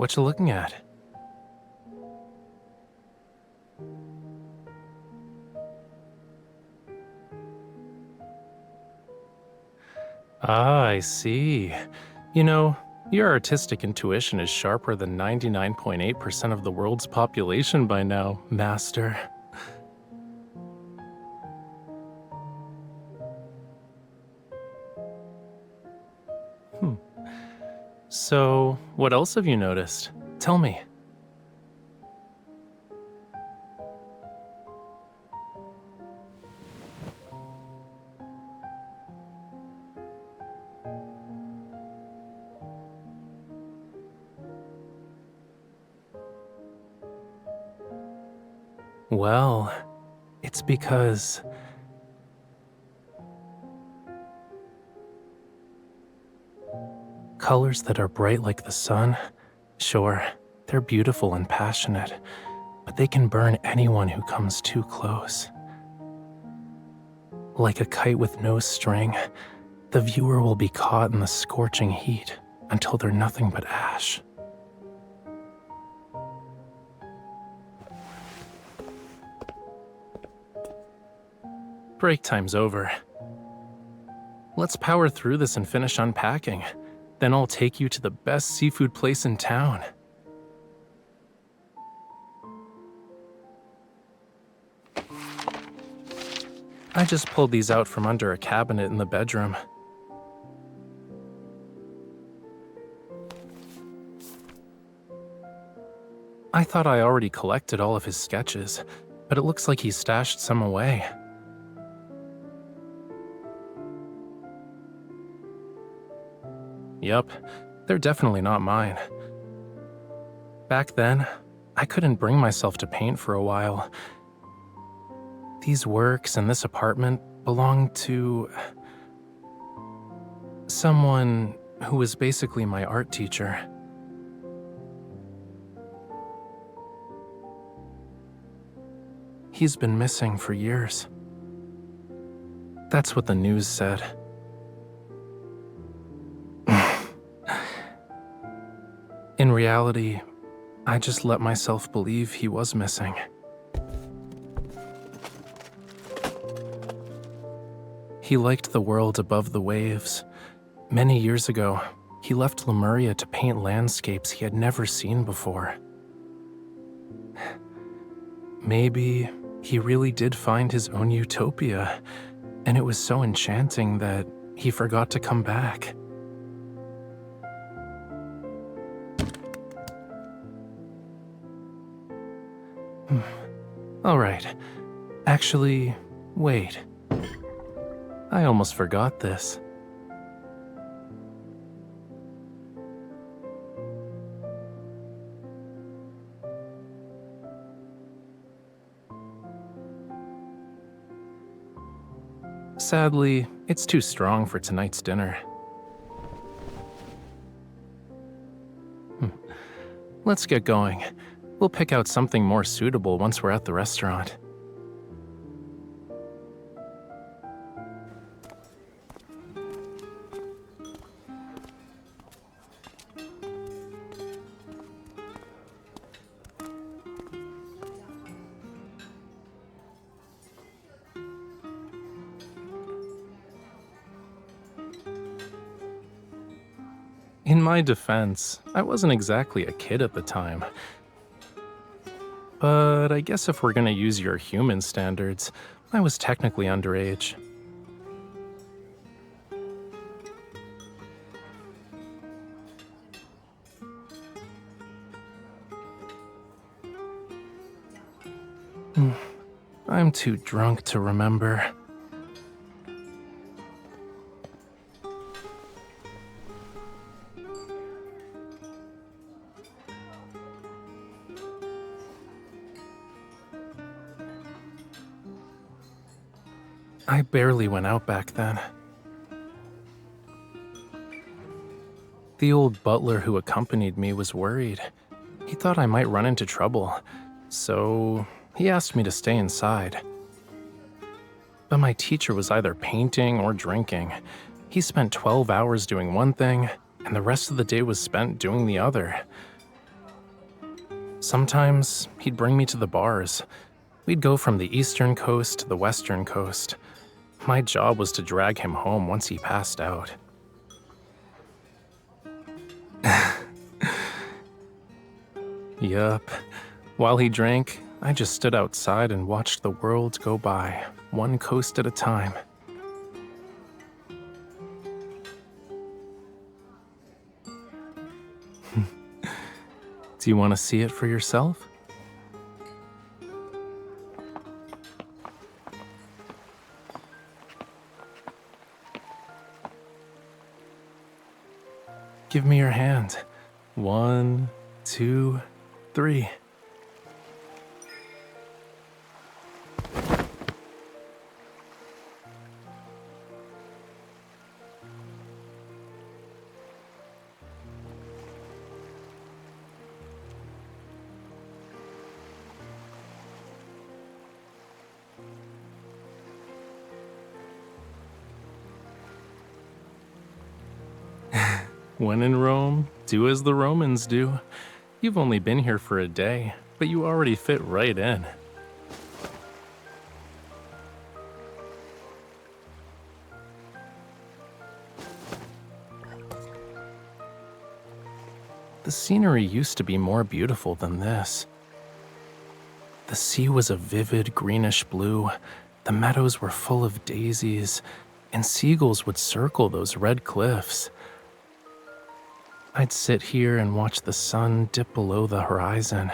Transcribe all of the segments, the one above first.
What you looking at? Ah, I see. You know, your artistic intuition is sharper than 99.8% of the world's population by now, Master. Hmm. So, what else have you noticed? Tell me. Well, it's because colors that are bright like the sun, sure, they're beautiful and passionate, but they can burn anyone who comes too close. Like a kite with no string, the viewer will be caught in the scorching heat until they're nothing but ash. Break time's over. Let's power through this and finish unpacking. Then I'll take you to the best seafood place in town. I just pulled these out from under a cabinet in the bedroom. I thought I already collected all of his sketches, but it looks like he stashed some away. Yup, they're definitely not mine. Back then, I couldn't bring myself to paint for a while. These works and this apartment belonged to someone who was basically my art teacher. He's been missing for years. That's what the news said. In reality, I just let myself believe he was missing. He liked the world above the waves. Many years ago, he left Lemuria to paint landscapes he had never seen before. Maybe he really did find his own utopia, and it was so enchanting that he forgot to come back. All right. Actually, wait. I almost forgot this. Sadly, it's too strong for tonight's dinner. Let's get going. We'll pick out something more suitable once we're at the restaurant. In my defense, I wasn't exactly a kid at the time. But I guess if we're gonna use your human standards, I was technically underage. I'm too drunk to remember. I barely went out back then. The old butler who accompanied me was worried. He thought I might run into trouble, so he asked me to stay inside. But my teacher was either painting or drinking. He spent 12 hours doing one thing, and the rest of the day was spent doing the other. Sometimes he'd bring me to the bars. We'd go from the eastern coast to the western coast. My job was to drag him home once he passed out. Yup. While he drank, I just stood outside and watched the world go by, one coast at a time. Do you want to see it for yourself? Give me your hand. 1, 2, 3. When in Rome, do as the Romans do. You've only been here for a day, but you already fit right in. The scenery used to be more beautiful than this. The sea was a vivid greenish blue, the meadows were full of daisies, and seagulls would circle those red cliffs. I'd sit here and watch the sun dip below the horizon.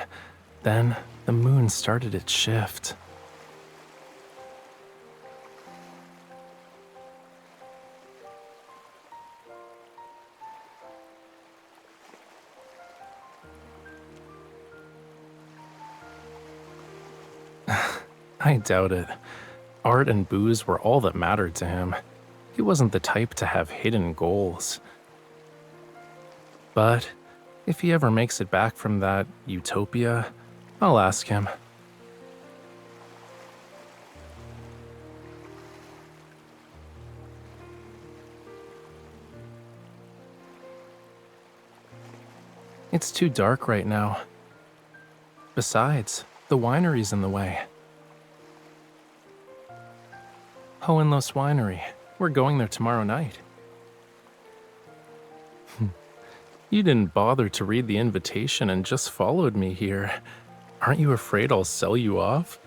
Then the moon started its shift. I doubt it. Art and booze were all that mattered to him. He wasn't the type to have hidden goals. But if he ever makes it back from that utopia, I'll ask him. It's too dark right now. Besides, the winery's in the way. Hohenlos Winery. We're going there tomorrow night. You didn't bother to read the invitation and just followed me here. Aren't you afraid I'll sell you off?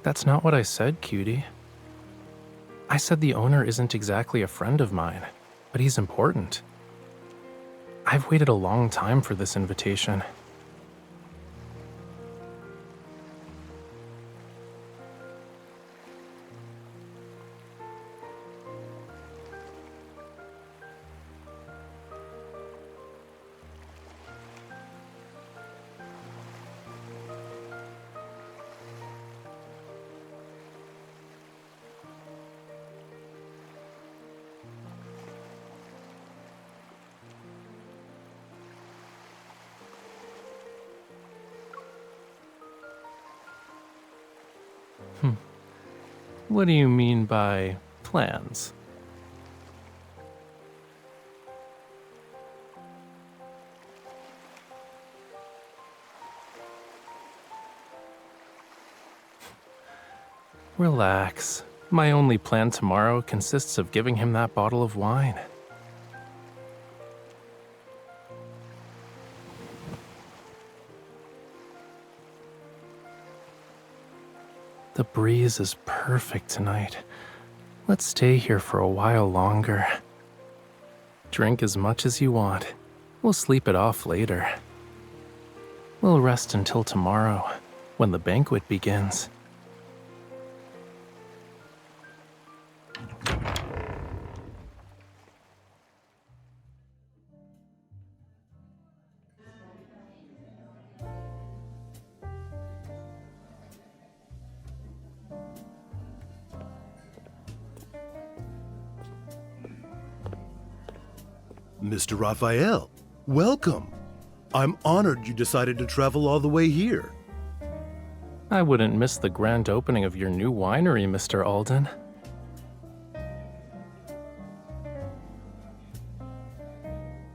That's not what I said, cutie. I said the owner isn't exactly a friend of mine, but he's important. I've waited a long time for this invitation. What do you mean by plans? Relax. My only plan tomorrow consists of giving him that bottle of wine. The breeze is perfect tonight. Let's stay here for a while longer. Drink as much as you want. We'll sleep it off later. We'll rest until tomorrow, when the banquet begins. Mr. Rafayel, welcome. I'm honored you decided to travel all the way here. I wouldn't miss the grand opening of your new winery, Mr. Alden.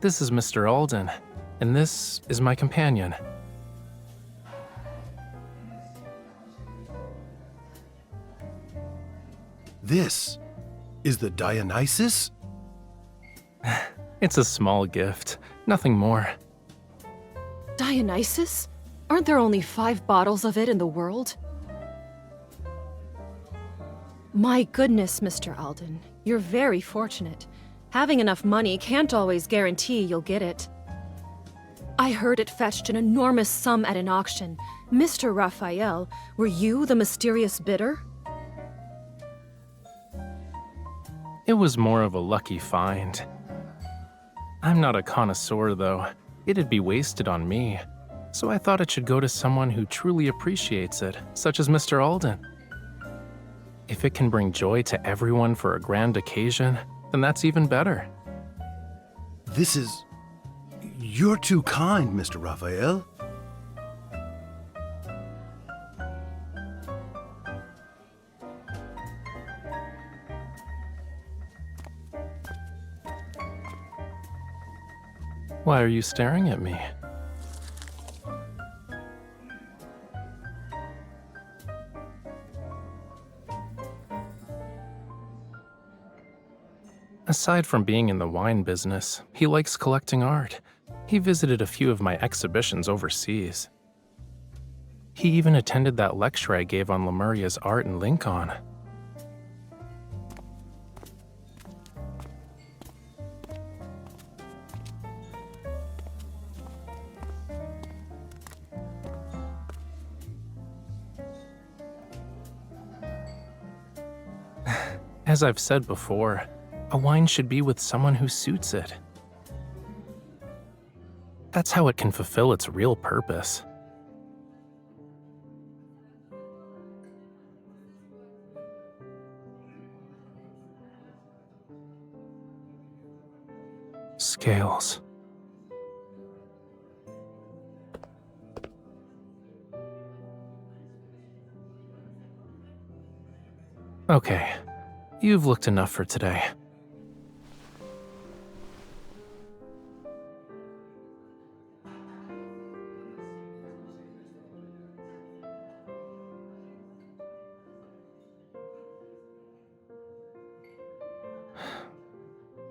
This is Mr. Alden, and this is my companion. This is the Dionysus? It's a small gift, nothing more. Dionysus? Aren't there only 5 bottles of it in the world? My goodness, Mr. Alden. You're very fortunate. Having enough money can't always guarantee you'll get it. I heard it fetched an enormous sum at an auction. Mr. Rafayel, were you the mysterious bidder? It was more of a lucky find. I'm not a connoisseur, though. It'd be wasted on me. So I thought it should go to someone who truly appreciates it, such as Mr. Alden. If it can bring joy to everyone for a grand occasion, then that's even better. You're too kind, Mr. Raphael. Why are you staring at me? Aside from being in the wine business, he likes collecting art. He visited a few of my exhibitions overseas. He even attended that lecture I gave on Lemuria's art in Lincoln. As I've said before, a wine should be with someone who suits it. That's how it can fulfill its real purpose. Scales. Okay, you've looked enough for today.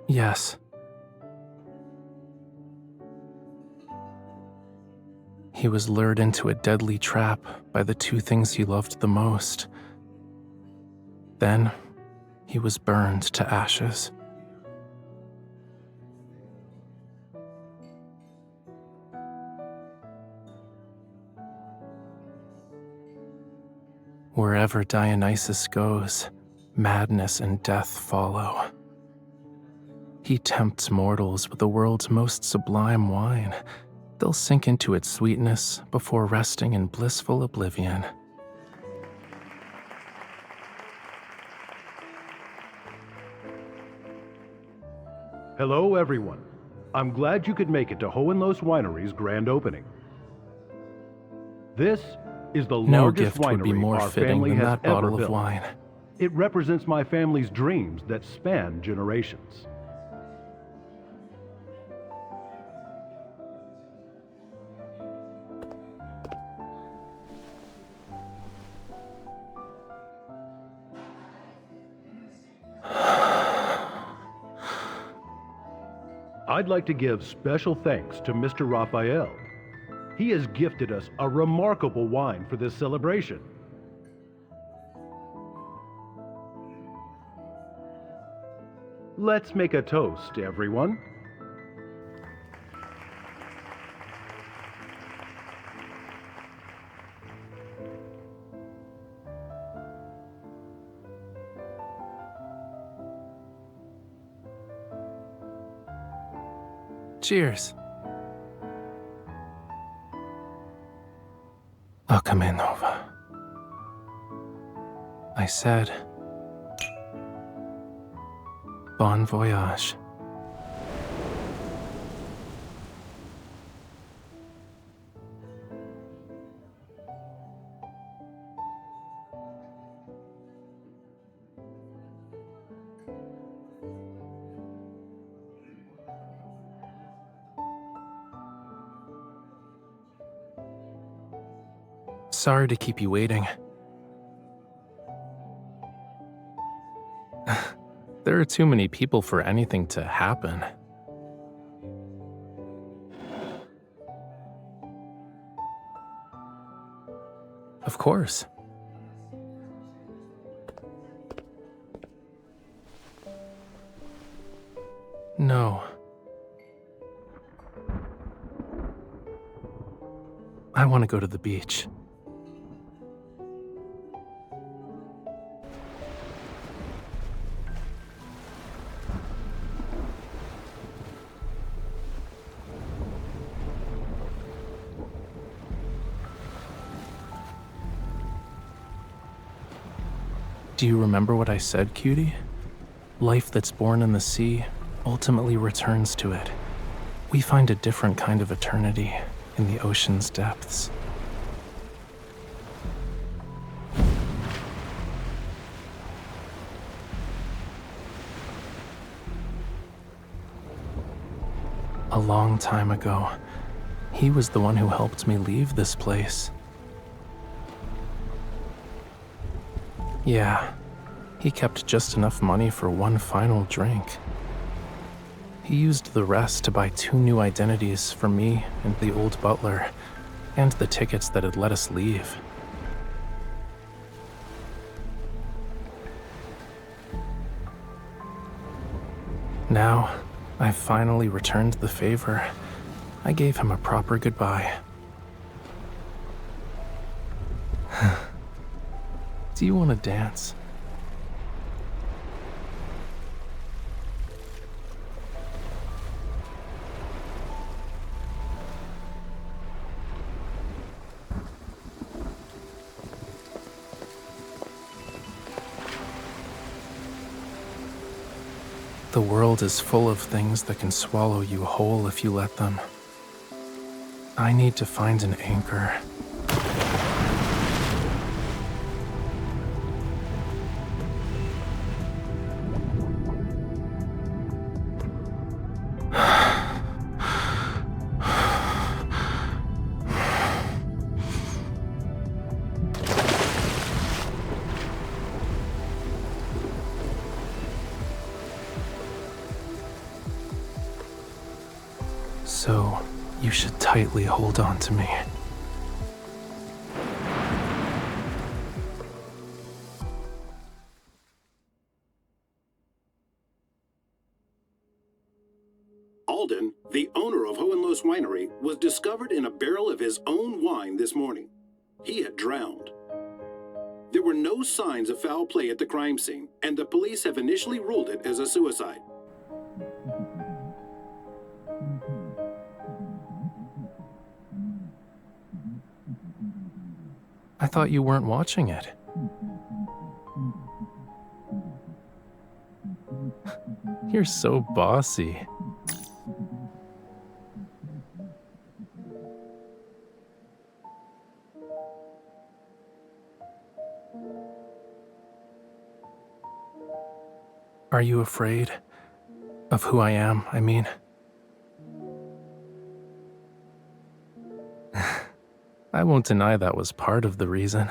Yes. He was lured into a deadly trap by the 2 things he loved the most. Then, he was burned to ashes. Wherever Dionysus goes, madness and death follow. He tempts mortals with the world's most sublime wine. They'll sink into its sweetness before resting in blissful oblivion. Hello, everyone. I'm glad you could make it to Hohenlohes Winery's grand opening. This is the No largest gift would be winery more our fitting family than has that ever bottle of built. wine. It represents my family's dreams that span generations. I'd like to give special thanks to Mr. Raphael. He has gifted us a remarkable wine for this celebration. Let's make a toast, everyone. Cheers. Akame Nova. I said, bon voyage. Sorry to keep you waiting. There are too many people for anything to happen. Of course. No. I want to go to the beach. Do you remember what I said, cutie? Life that's born in the sea ultimately returns to it. We find a different kind of eternity in the ocean's depths. A long time ago, he was the one who helped me leave this place. Yeah, he kept just enough money for one final drink. He used the rest to buy 2 new identities for me and the old butler, and the tickets that had let us leave. Now, I've finally returned the favor. I gave him a proper goodbye. Do you want to dance? The world is full of things that can swallow you whole if you let them. I need to find an anchor. So, you should tightly hold on to me. Alden, the owner of Hohenlohe's Winery, was discovered in a barrel of his own wine this morning. He had drowned. There were no signs of foul play at the crime scene, and the police have initially ruled it as a suicide. I thought you weren't watching it. You're so bossy. Are you afraid of who I am, I mean? I won't deny that was part of the reason.